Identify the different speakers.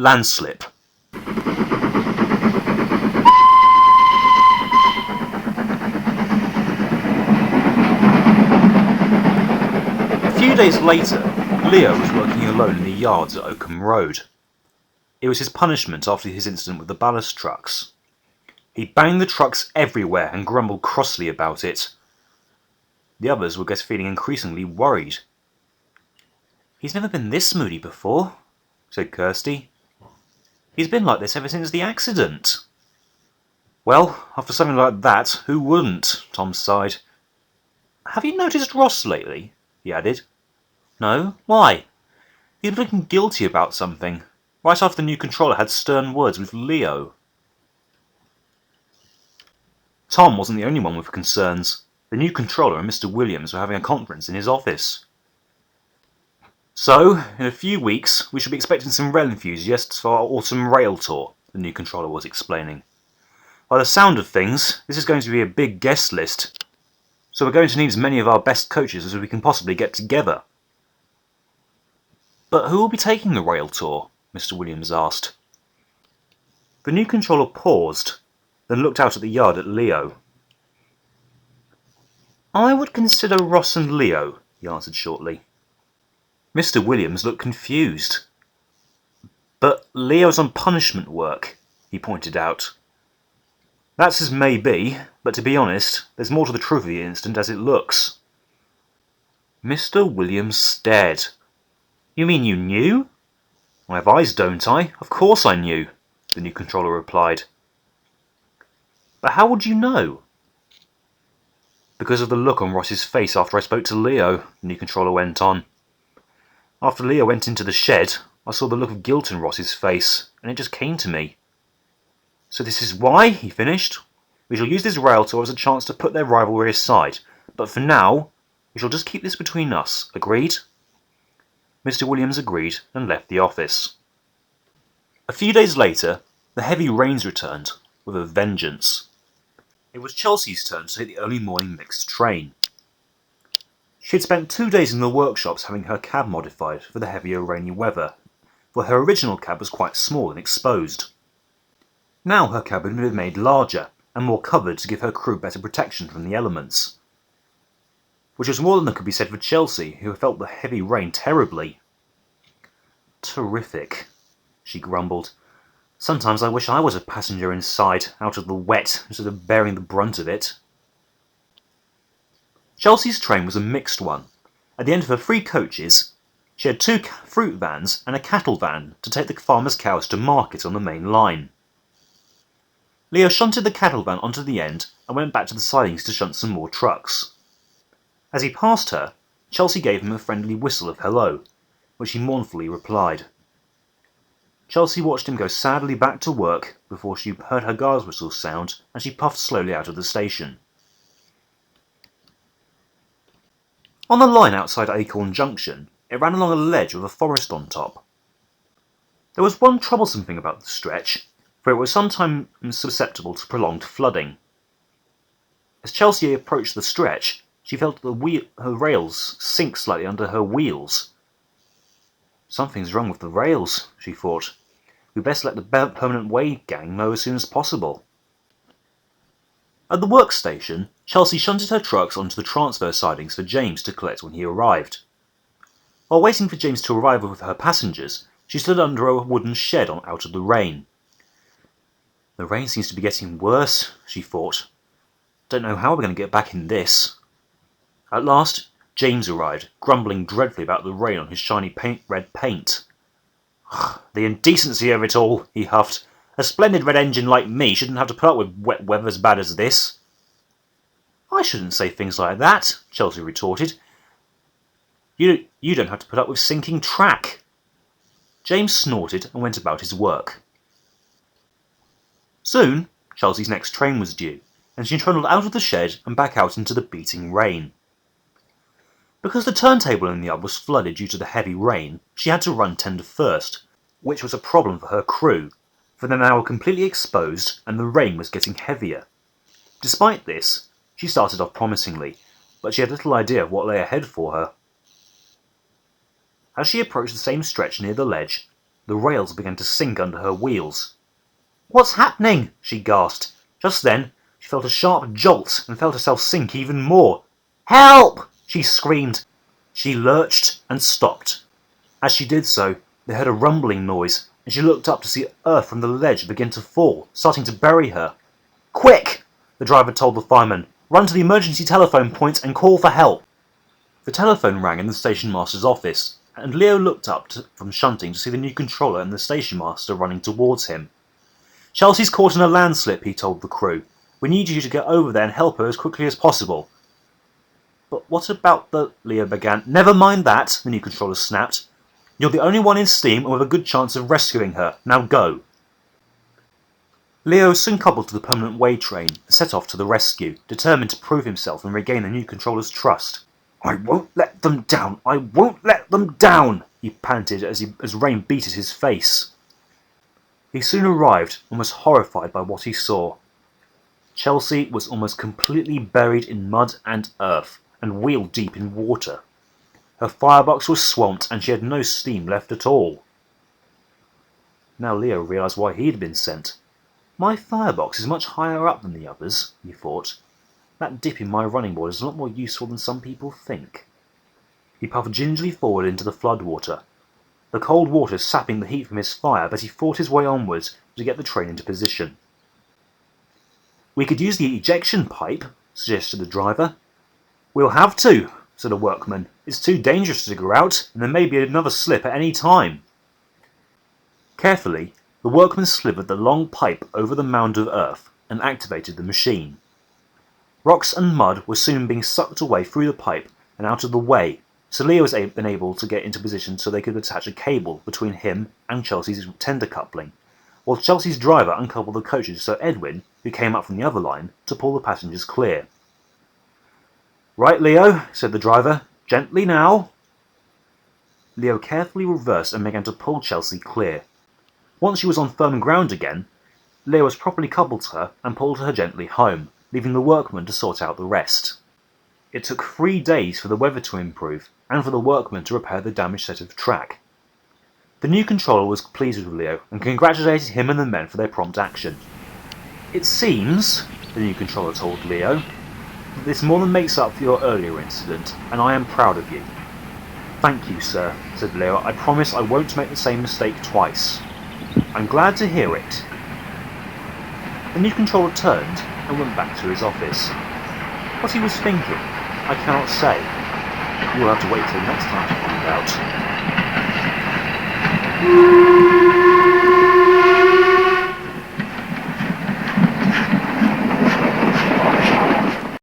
Speaker 1: Landslip. A few days later, Leo was working alone in the yards at Oakham Road. It was his punishment after his incident with the ballast trucks. He banged the trucks everywhere and grumbled crossly about it. The others were feeling increasingly worried. "He's never been this moody before," said Kirsty. "He's been like this ever since the accident." "Well, after something like that, who wouldn't?" Tom sighed. "Have you noticed Ross lately?" he added. "No, why?" "He's been looking guilty about something, right after the new controller had stern words with Leo." Tom wasn't the only one with concerns. The new controller and Mr. Williams were having a conference in his office. "So, in a few weeks, we should be expecting some rail enthusiasts for our autumn rail tour," the new controller was explaining. "By the sound of things, this is going to be a big guest list, so we're going to need as many of our best coaches as we can possibly get together." "But who will be taking the rail tour?" Mr. Williams asked. The new controller paused, then looked out at the yard at Leo. "I would consider Ross and Leo," he answered shortly. Mr. Williams looked confused. "But Leo's on punishment work," he pointed out. "That's as may be, but to be honest, there's more to the truth of the incident as it looks." Mr. Williams stared. "You mean you knew?" "I have eyes, don't I? Of course I knew," the new controller replied. "But how would you know?" "Because of the look on Ross's face after I spoke to Leo," the new controller went on. "After Leo went into the shed, I saw the look of guilt in Ross's face, and it just came to me. So this is why," he finished. "We shall use this rail tour as a chance to put their rivalry aside, but for now, we shall just keep this between us, agreed?" Mr. Williams agreed and left the office. A few days later, the heavy rains returned, with a vengeance. It was Chelsea's turn to take the early morning mixed train. She had spent 2 days in the workshops having her cab modified for the heavier rainy weather, for her original cab was quite small and exposed. Now her cab had been made larger and more covered to give her crew better protection from the elements. Which was more than could be said for Chelsea, who felt the heavy rain terribly. "Terrific," she grumbled. "Sometimes I wish I was a passenger inside, out of the wet, instead of bearing the brunt of it." Chelsea's train was a mixed one. At the end of her 3 coaches, she had 2 fruit vans and a cattle van to take the farmers' cows to market on the main line. Leo shunted the cattle van onto the end and went back to the sidings to shunt some more trucks. As he passed her, Chelsea gave him a friendly whistle of hello, which he mournfully replied. Chelsea watched him go sadly back to work before she heard her guard's whistle sound and she puffed slowly out of the station. On the line outside Acorn Junction, it ran along a ledge with a forest on top. There was one troublesome thing about the stretch, for it was sometimes susceptible to prolonged flooding. As Chelsea approached the stretch, she felt her rails sink slightly under her wheels. "Something's wrong with the rails," she thought. "We'd best let the permanent way gang know as soon as possible." At the workstation, Chelsea shunted her trucks onto the transfer sidings for James to collect when he arrived. While waiting for James to arrive with her passengers, she stood under a wooden shed out of the rain. "The rain seems to be getting worse," she thought. "Don't know how we're going to get back in this." At last, James arrived, grumbling dreadfully about the rain on his shiny red paint. "The indecency of it all," he huffed. "A splendid red engine like me shouldn't have to put up with wet weather as bad as this." "I shouldn't say things like that," Chelsea retorted. You don't have to put up with sinking track." James snorted and went about his work. Soon, Chelsea's next train was due, and she trundled out of the shed and back out into the beating rain. Because the turntable in the yard was flooded due to the heavy rain, she had to run tender first, which was a problem for her crew, for they now were completely exposed and the rain was getting heavier. Despite this, she started off promisingly, but she had little idea of what lay ahead for her. As she approached the same stretch near the ledge, The rails began to sink under her wheels. "What's happening?" she gasped. Just then, she felt a sharp jolt and felt herself sink even more. "Help!" she screamed. She lurched and stopped. As she did so, they heard a rumbling noise, and she looked up to see earth from the ledge begin to fall, starting to bury her. "Quick!" the driver told the fireman. "Run to the emergency telephone point and call for help." The telephone rang in the station master's office, and Leo looked up from shunting to see the new controller and the station master running towards him. "Chelsea's caught in a landslip," he told the crew. "We need you to get over there and help her as quickly as possible." "But what about the—" Leo began. "Never mind that," the new controller snapped. "You're the only one in steam and with a good chance of rescuing her. Now go." Leo soon coupled to the permanent way train and set off to the rescue, determined to prove himself and regain the new controller's trust. "I won't let them down! I won't let them down!" he panted as rain beat at his face. He soon arrived and was horrified by what he saw. Chelsea was almost completely buried in mud and earth, and wheel-deep in water. Her firebox was swamped and she had no steam left at all. Now Leo realised why he had been sent. "My firebox is much higher up than the others," he thought. "That dip in my running board is a lot more useful than some people think." He puffed gingerly forward into the floodwater, the cold water sapping the heat from his fire, but he fought his way onwards to get the train into position. "We could use the ejection pipe," suggested the driver. "We'll have to," said a workman. "It's too dangerous to go out, and there may be another slip at any time." Carefully, the workman slithered the long pipe over the mound of earth and activated the machine. Rocks and mud were soon being sucked away through the pipe and out of the way, so Leo was able to get into position so they could attach a cable between him and Chelsea's tender coupling, while Chelsea's driver uncoupled the coaches so Edwin, who came up from the other line, to pull the passengers clear. "Right, Leo," said the driver. "Gently now." Leo carefully reversed and began to pull Chelsea clear. Once she was on firm ground again, Leo was properly coupled to her and pulled her gently home, leaving the workmen to sort out the rest. It took 3 days for the weather to improve, and for the workmen to repair the damaged set of track. The new controller was pleased with Leo, and congratulated him and the men for their prompt action. "It seems," the new controller told Leo, "that this more than makes up for your earlier incident, and I am proud of you." "Thank you, sir," said Leo. "I promise I won't make the same mistake twice." "I'm glad to hear it." The new controller turned and went back to his office. What he was thinking, I cannot say. You will have to wait till next time to find out.